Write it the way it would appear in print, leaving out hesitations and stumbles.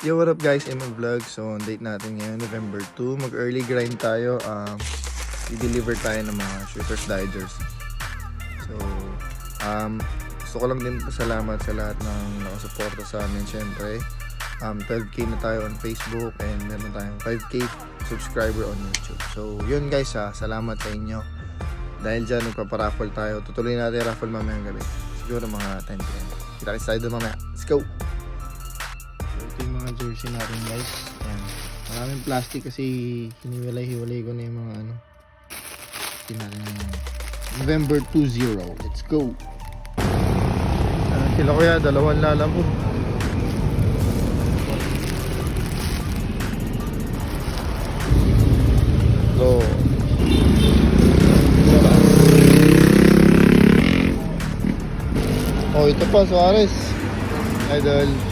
Yo, what up guys, I'm Vlog. So, on date natin ngayon, November 2. Mag-early grind tayo. I-deliver tayo ng mga shooters, digers. So, gusto ko lang din pasalamat sa lahat ng nakasuporta sa amin. Siyempre, 12k na tayo on Facebook and meron tayong 5k subscriber on YouTube. So, yun guys salamat sa inyo. Dahil dyan, nagpaparaffle tayo. Tutuloy natin yung raffle mamayang gabi. Siguro mga 10 p.m. Kita-kita tayo doon mamaya. Let's go! Ito yung mga jersey natin guys. Ayan. Maraming plastic kasi hiniwalay-hiwalay ko na yung mga ano. November 20. Let's go. Sila kuya, dalawang lalamog. Go. Oh, ito pa Suarez. Idol.